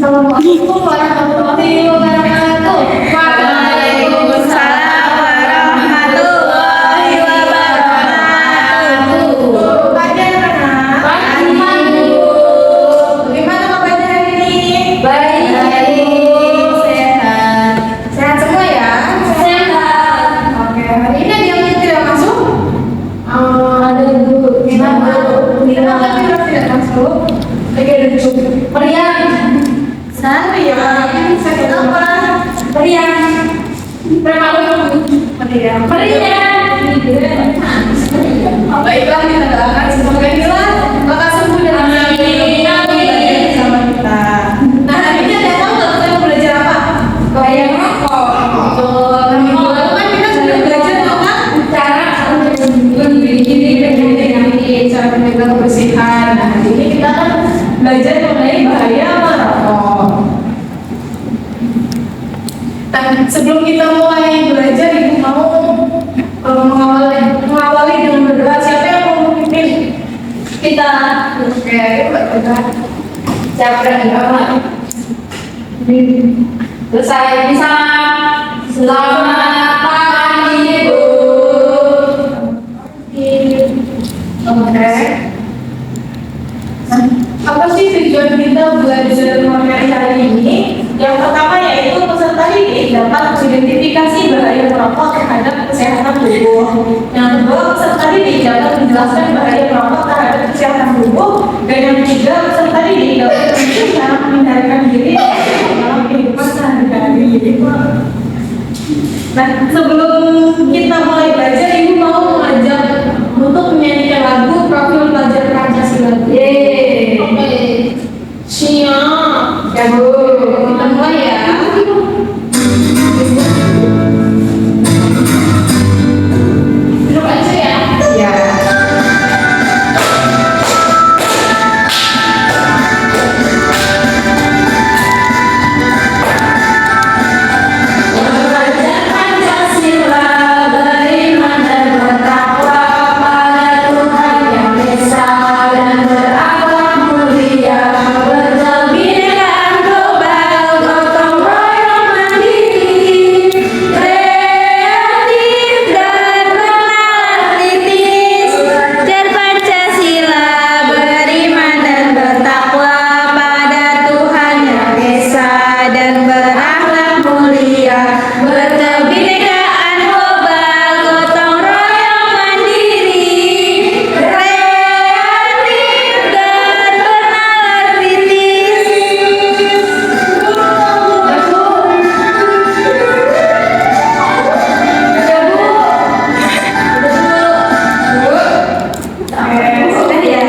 Assalamualaikum warahmatullahi wabarakatuh. Waalaikumsalam warahmatullahi wabarakatuh. Pagi anak-anak. Pagi. Bagaimana kabarnya hari ini? Baik. Sehat. Sehat semua ya? Sehat. Oke, hari ini ada yang tidak masuk? Ada dulu. Kenapa tidak masuk? Lagi ada cukup. Meriam. Ya, sakit apa? Meriam. Meriam. Baiklah, kita doakan semoga Nila bakal sembuh dan Amin. bersama kita. Nah, hari ini ada tahu nggak kita mau belajar apa? Bayang rokok. Betul. Minggu lalu kan kita sudah belajar tentang Cara cara menjaga kebersihan. Nah, hari ini kita akan belajar mengenai bahaya merokok. Nah, sebelum kita mulai belajar, Ibu mau mengawali dengan berdoa. Siapa yang mau memimpin kita? Oke, ayo berdoa. Siapa yang berdoa? Selesai bisa. Selamat pagi Ibu. Oke. Nah, apa sih tujuan kita belajar materi hari ini? Yang pertama yaitu peserta didik dapat mengidentifikasi bahaya merokok terhadap kesehatan tubuh. Yang kedua, peserta didik dapat menjelaskan bahaya merokok terhadap kesehatan tubuh. Dan yang ketiga, peserta didik dapat mencegah menghindarkan diri dalam kehidupan sehari-hari. Nah, sebelum kita mulai belajar, Ibu mau mengajak untuk menyanyikan lagu Profil Pelajar Pancasila. Yeay. Oke. Siap. Ya Bu. Kita mulai ya. Duduk aja ya. Ya. Belajar Pancasila, beriman dan bertakwa pada Tuhan Yang Esa dan berakhlak mulia, berkebinekaan global, gotong royong mandiri, kreatif dan bernalar kritis. Belajar Pancasila, beriman dan bertakwa pada Tuhan Yang Esa dan berakhlak mulia, berkebinekaan global, gotong royong mandiri, kreatif dan bernalar kritis. Sudah ya.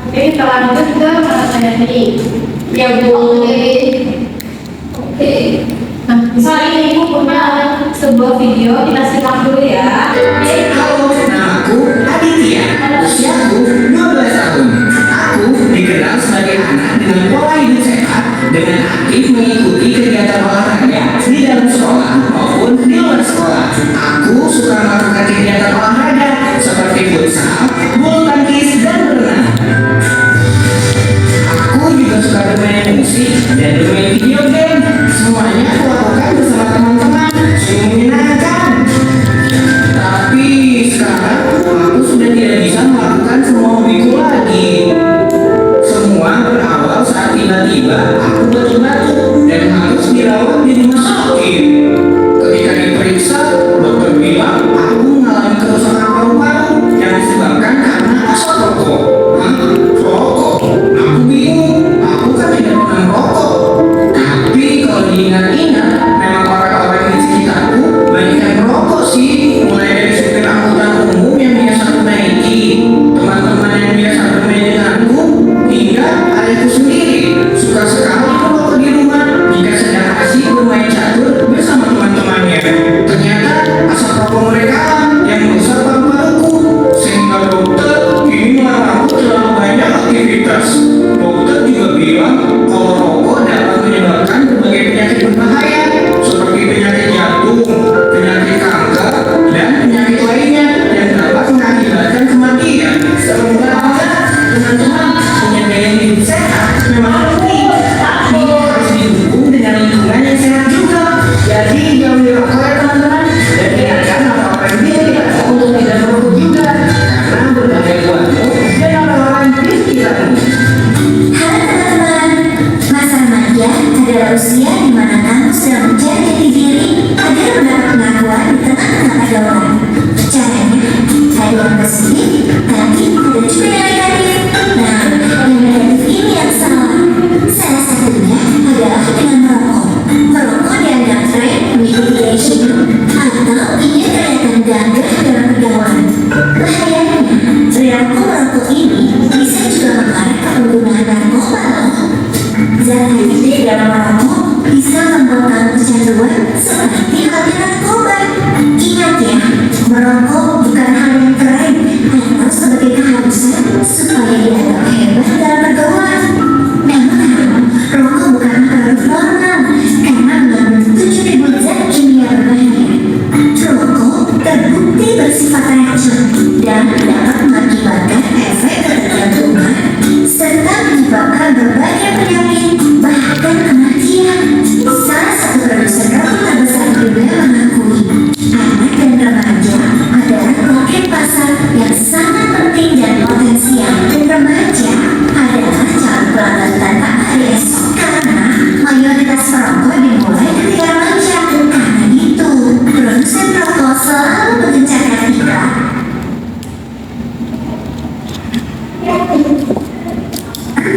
Oke, kita lanjut ke materi. Ya Bu. Oke. Nah, misalnya ini Ibu punya sebuah video, kita simak dulu ya. Halo, namaku Aditya. Usiaku 12 tahun. Aku dikenal sebagai anak dengan pola hidup sehat dengan aktif mengikuti kegiatan olahraga di dalam sekolah maupun di luar sekolah. Aku suka melakukan kegiatan olahraga seperti futsal, bulu tangkis, dan berenang. Aku juga suka bermain musik dan bermain video game. Semuanya aku lakukan bersama teman-teman. Sungguh menyenangkan. Tapi sekarang aku sudah tidak bisa melakukan semua hobiku lagi. Semua berawal saat tiba-tiba aku batuk-batuk dan harus dirawat di rumah sakit. Ketika diperiksa, dokter bilang aku mengalami kerusakan paru-paru yang disebabkan karena asap rokok. Hah? Rokok? Aku bingung. Aku kan tidak pernah merokok. Tapi kalau diingat-ingat, memang orang-orang di sekitarku banyak yang merokok sih. Mulai dari supir angkutan umum yang biasa aku naiki, teman-teman yang biasa bermain denganku, hingga ayahku sendiri suka sekali merokok di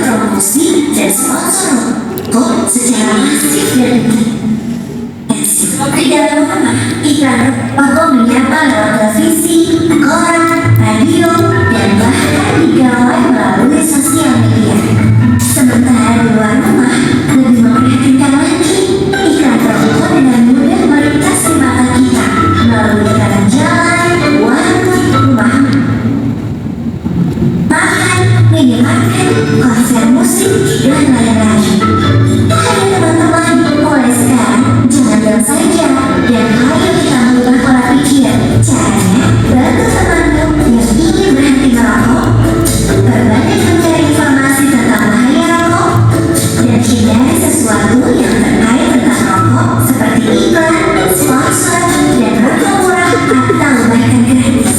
promosi dan sponsor rokok secara masif dan tidak lama iklan rokok menyapa lewat televisi, koran, radio, dan bahkan digawai melalui sosial media. Sementara di luar rumah lebih memprihatinkan lagi, iklan rokok dengan mudah melintas di mata kita melalui jalan jalan, warung, rumah, makan, minimarket, konser musik, dan lain-lain. Hai teman-teman, mulai sekarang jangan diam saja dan ayo kita mengubah pola pikir. Caranya, bantu temanmu yang ingin berhenti merokok, berbanyak mencari informasi tentang bahaya rokok, dan hindari sesuatu yang terkait tentang rokok seperti iklan, sponsor, dan rokok murah atau bahkan gratis.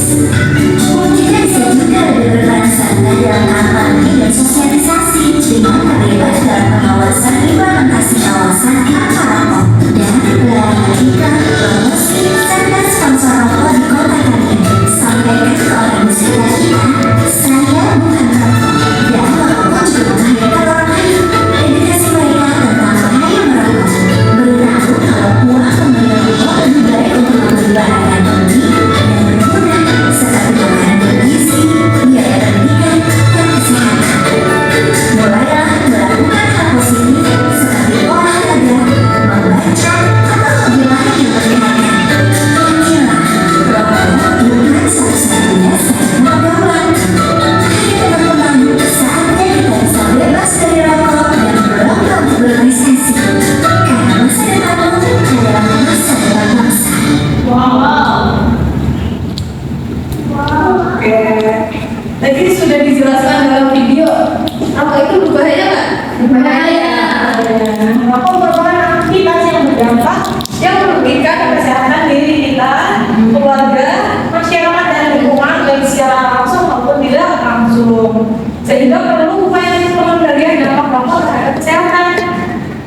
Kita bisa juga lebih berperan serta dalam kampanye dan sosialisasi dengan terlibat dalam pengawasan implementasi kawasan tanpa rokok dan pelayanan iklan, promosi, serta sponsor rokok di kota kalian. Sampaikan ke orang di sekitar kita, saya bukan merokok dan merokok juga membahayakan orang lain. Edukasi mereka tentang bahaya merokok. Beritahu kalau uang pembelian rokok lebih baik untuk membeli barang ekonomi dan berguna seperti makanan bergizi, biaya pendidikan, dan kesehatan. Mulailah melakukan hal positif seperti olahraga, membaca, atau hobi lain yang menyenangkan. Yakinlah, rokok bukan satu-satunya sehat pergaulan. Ayo teman-teman, saatnya kita bisa bebas dari rokok dan berlomba untuk berprestasi. Karena masa depanmu adalah masa depan bangsa. Wow. Oke. Tadi sudah dijelaskan dalam video. Rokok itu berbahaya nggak? Berbahaya. Rokok merupakan aktivitas yang berdampak yang merugikan kesehatan diri kita, keluarga, masyarakat, dan lingkungan baik secara langsung maupun tidak langsung. Sehingga perlu upaya pengendalian dampak rokok terhadap kesehatan.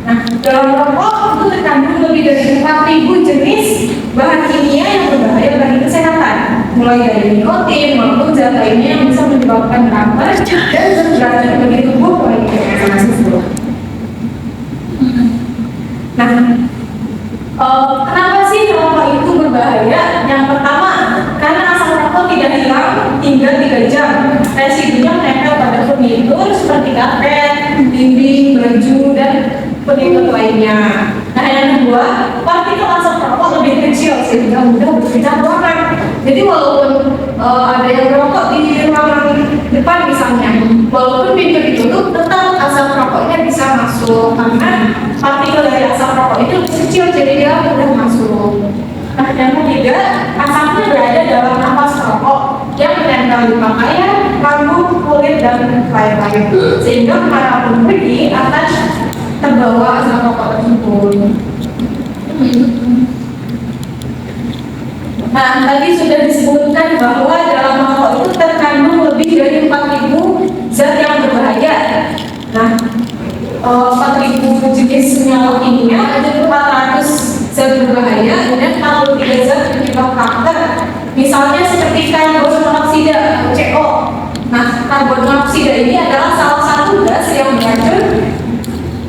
Nah, dalam rokok itu terkandung lebih dari 4.000 jenis bahan kimia yang berbahaya bagi kesehatan, mulai dari nikotin maupun zat lainnya yang bisa menyebabkan kanker dan beracun bagi tubuh baik yang masih buruk. Nah, kenapa sih rokok itu berbahaya? Yang pertama, karena asap rokok tidak hilang hingga 3 jam. Residunya menempel pada furnitur seperti karpet, dinding, baju, dan penutup lainnya. Nah, yang kedua, partikel asap rokok lebih kecil sehingga mudah berpindah ruangan. Jadi walaupun ada yang merokok di ruangan depan misalnya, walaupun pintu ditutup, tetap asap rokoknya bisa masuk karena partikel dari asap rokok itu lebih kecil, jadi dia mudah masuk. Nah, yang ketiga, asapnya berada dalam napas rokok yang menempel di pakaian, rambut, kulit, dan lain-lain, sehingga kemanapun pergi akan terbawa asap rokok tersebut. Nah, tadi sudah disebutkan bahwa dalam rokok itu terkandung lebih dari 4.000 zat yang berbahaya. Nah, 4.000 jenis senyawa kimia, ada 400 zat berbahaya, dan 43 zat penyebab kanker. Misalnya seperti karbon monoksida (CO). Nah, karbon monoksida ini adalah salah satu gas yang beracun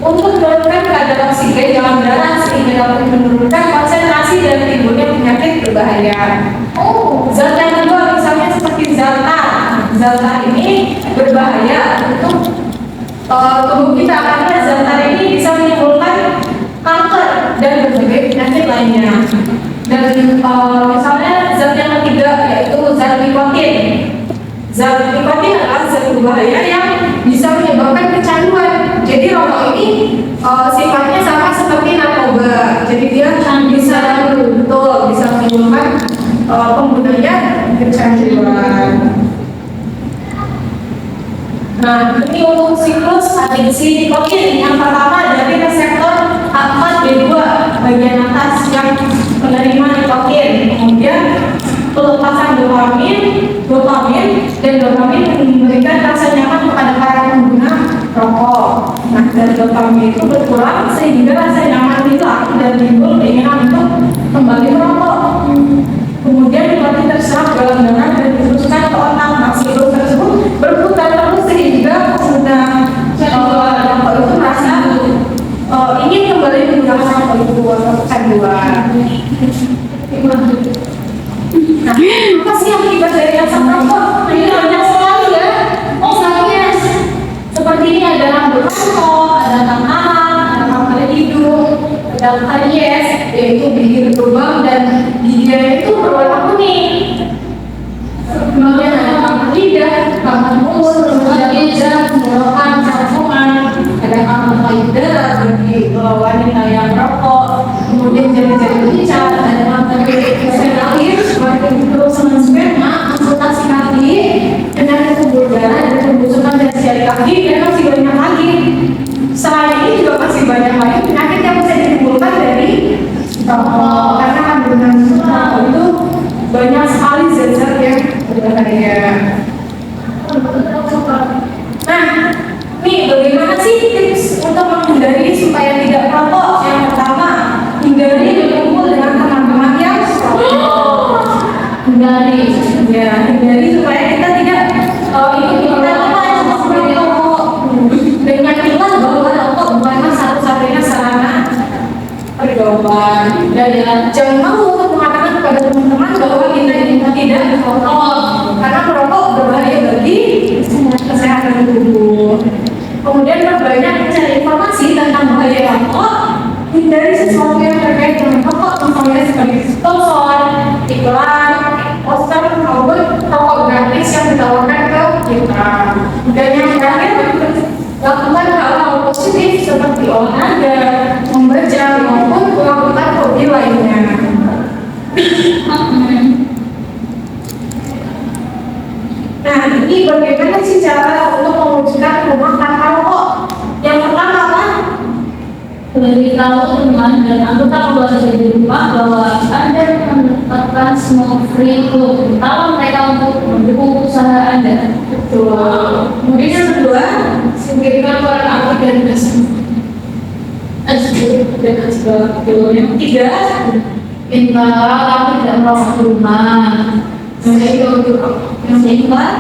untuk menurunkan kadar oksigen dalam darah sehingga dapat menurunkan konsentrasi dan timbulnya penyakit berbahaya. Zat yang kedua misalnya seperti zat tar ini berbahaya untuk tubuh kita karena zat tar ini bisa menimbulkan kanker dan berbagai penyakit lainnya. Dan misalnya zat yang ketiga yaitu zat nikotin. Zat nikotin adalah zat berbahaya yang bisa menyebabkan kecanduan. Jadi rokok ini sifatnya sama seperti narkoba. Jadi dia bisa bisa menimbulkan penggunanya kecanduan. Nah, ini untuk siklus adiksi nikotin. Yang pertama dari reseptor A4B2 bagian atas yang menerima nikotin. Kemudian pelepasan dopamin, dan dopamin memberikan rasa nyaman kepada para pengguna rokok. Nah, dan dopamin itu berkurang sehingga rasa nyaman hilang dan timbul keinginan untuk kembali merokok. Kemudian nikotin terserap dalam darah dan diteruskan ke otak. Nah, siklus tersebut berputar terus sehingga pengguna Nah, apa sih akibat dari asap rokok? Ini banyak sekali ya. Misalnya seperti ini ada rambut rokok, ada tanaman, ada kanker hidung, ada karies, yaitu gigi berlubang dan giginya itu berwarna kuning. Kemudian ada kanker lidah, kanker mulut, kanker ginjal, tenggorokan, jantungan, ada kanker payudara bagi wanita yang merokok. Kemudian jari-jari lincah, ada kanker air, seperti perusahaan sperma, amputasi kaki, penyakit pembuluh darah, dan pembusukan dari jari kaki, dan masih banyak lagi. Selain ini juga masih banyak lagi penyakit yang bisa ditimbulkan dari rokok, karena kandungan rokok itu banyak sekali zat-zat yang berbahaya. Nah, nih bagaimana sih tips untuk menghindari supaya tidak merokok? Yang pertama, hindari berkumpul dengan teman-teman yang hindari supaya kita tidak ikut-ikutan untuk merokok dengan ikhlas bahwa rokok bukanlah satu-satunya sarana pergaulan. Dan jangan malu untuk mengatakan kepada teman-teman bahwa kita tidak merokok, karena merokok berbahaya bagi kesehatan tubuh. Kemudian perbanyak mencari informasi tentang bahaya rokok. Hindari sesuatu yang terkait dengan rokok, misalnya seperti sponsor, iklan, poster, maupun rokok gratis yang ditawarkan ke kita. Dan yang terakhir, lakukan hal-hal positif seperti olahraga, membaca, maupun melakukan hobi lainnya. Nah, ini bagaimana sih cara untuk mewujudkan rumah tanpa rokok? Yang pertama apa? Beritahu teman dan anggota keluarga di rumah bahwa Anda menetapkan smoke free club kalau mereka untuk mendukung usaha Anda. Betul. Kemudian yang kedua, singkirkan para alat dan yang ketiga, Pintar tapi tidak merokok di rumah. yang keempat,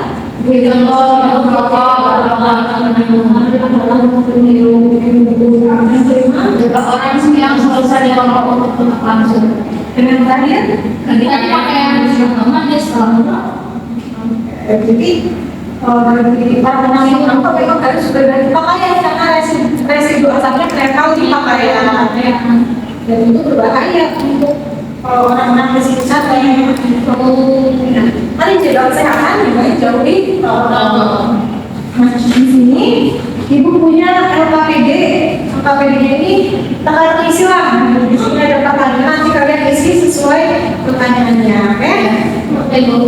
Tidak merokok, orang yang selesai dengan rokok untuk langsung. dan yang terakhir, Kita pakai yang aman ya setelah jadi bagi para penanggung rokok memang harus berganti pakaian karena residu asapnya menempel di pakaian dan itu berbahaya untuk orang-orang wisata yang mari jaga kesehatan juga jauhi rokok. Nah, di sini ibu punya LKPD. LKPD ini takaran isilah. Di sini ada pertanyaan, nanti kalian isi sesuai pertanyaannya, oke? Oke, Bu.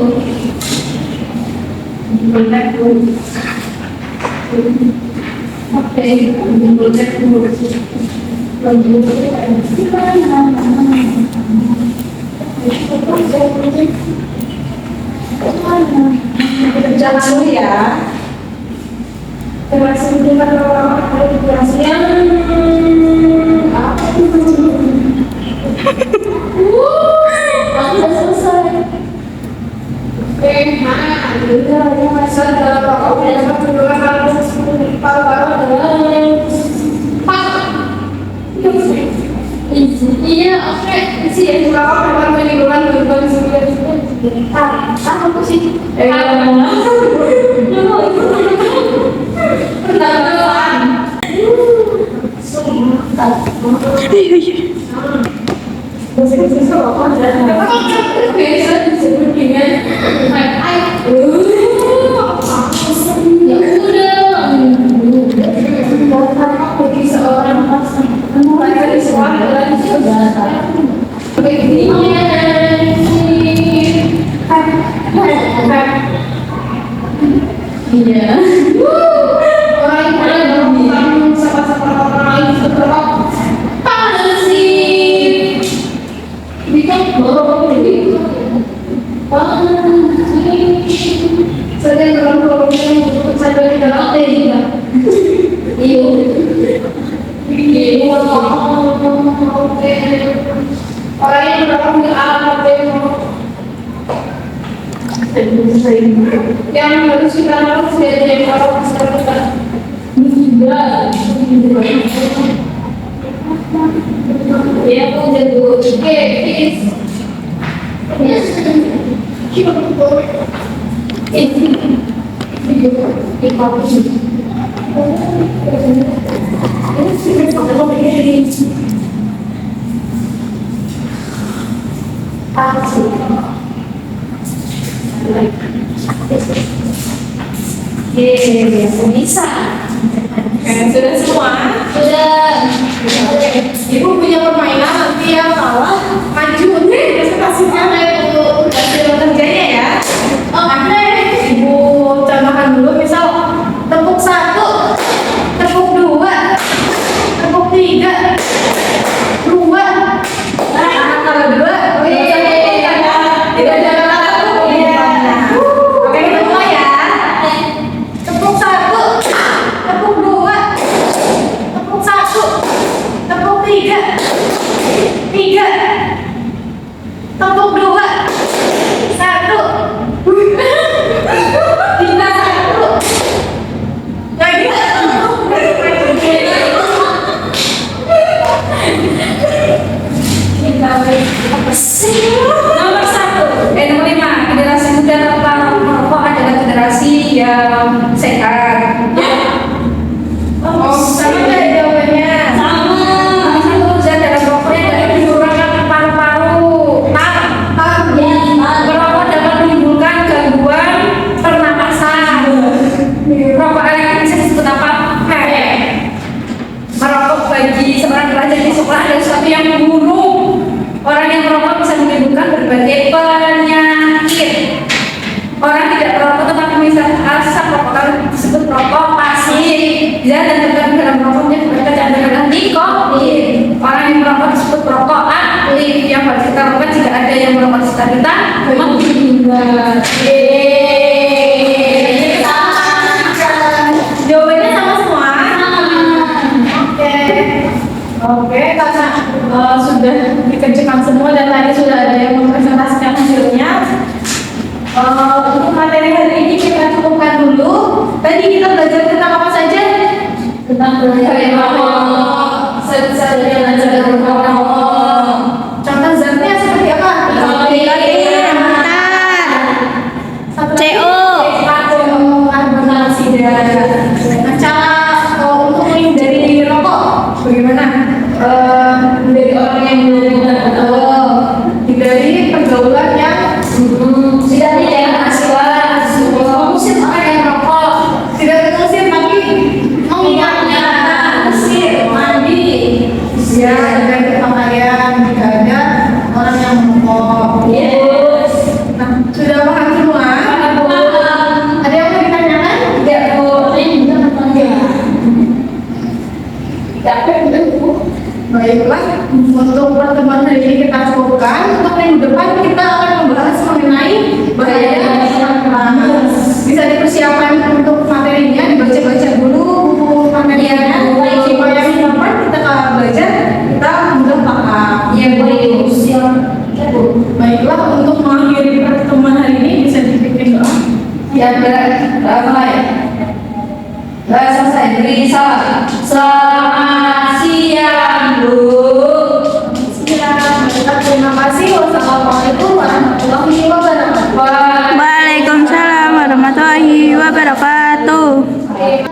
Jangan dulu ya. Terasa dengan durasi yang sudah selesai. Oke, mana ada yang masuk dalam rokok yang berjumlah paru-paru adalah iya, oke. Isi ya, rokok memang menimbulkan gangguan apa sih? Iya. Yang harus kita lakukan dari orang masyarakat Tidak. Ya aku jago. Oke, please. Aku bisa. Sudah semua? Sudah. Ibu punya permainan nanti yang kalah maju nih presentasinya hasil kerjanya ya. Oke, ibu contohkan dulu misal tepuk 1, tepuk 2, tepuk 3, 2. Nah, kalau 2, tidak ada satu. Oke, kita mulai ya. Tepuk 1, tepuk 2, tepuk 1, tepuk 3, 3, tepuk 2, 1, tidak 1. Lagi. Apa sih? Nomor 1, nomor 5, generasi muda tanpa merokok adalah generasi yang sehat. Oh, sama nggak jawabannya? Sama. Satu zat dalam rokoknya dapat menimbulkan paru-paru. Merokok dapat menimbulkan gangguan pernapasan. Rokok elektrik bisa disebut apa? Merokok bagi seorang pelajar di sekolah adalah sesuatu yang buruk. Orang yang merokok bisa menimbulkan berbagai penyakit. Orang tidak merokok tetapi mengisap asap rokok disebut rokok pasif. Zat dan terkandung dalam rokoknya berbeda dengan nikotin. Orang yang merokok disebut rokok aktif. Yang harus kita lakukan jika ada yang merokok di sekitar kita menghindar. Jawabannya sama semua. Oke, karena sudah dikerjakan semua dan tadi sudah ada yang mempresentasikan hasilnya. Untuk materi hari ini kita cukupkan dulu. Tadi kita belajar tentang apa saja? Tentang belajar merokok. Saja belajar merokok. Contoh zatnya seperti apa? CO. Karbonmonoksida. Nah, cara untuk menghindari rokok bagaimana? Dari orang yang hindari pergaulan yang Tidak tidak mahasiswa. mengusir orang yang merokok, tidak mengusir tapi mengingatkan, usir, mandi, ya dan pakaian jika ada orang yang merokok. Yes. Nah, sudah paham semua? Ada yang mau ditanyakan? Tidak boleh juga bertanya. Baiklah, untuk pertemuan hari ini kita cukupkan. Untuk minggu depan kita akan membahas mengenai bahaya panas. Bisa dipersiapkan untuk materinya, dibaca-baca dulu buku materinya supaya minggu depan kita kalau belajar kita mudah paham. Ya boleh usia. Baiklah, untuk mengakhiri pertemuan hari ini bisa dipimpin doa. Ya beramai. Selesai beri salam. Selamat siang Bu. Terima kasih. Wassalamualaikum warahmatullahi wabarakatuh. Waalaikumsalam warahmatullahi wabarakatuh.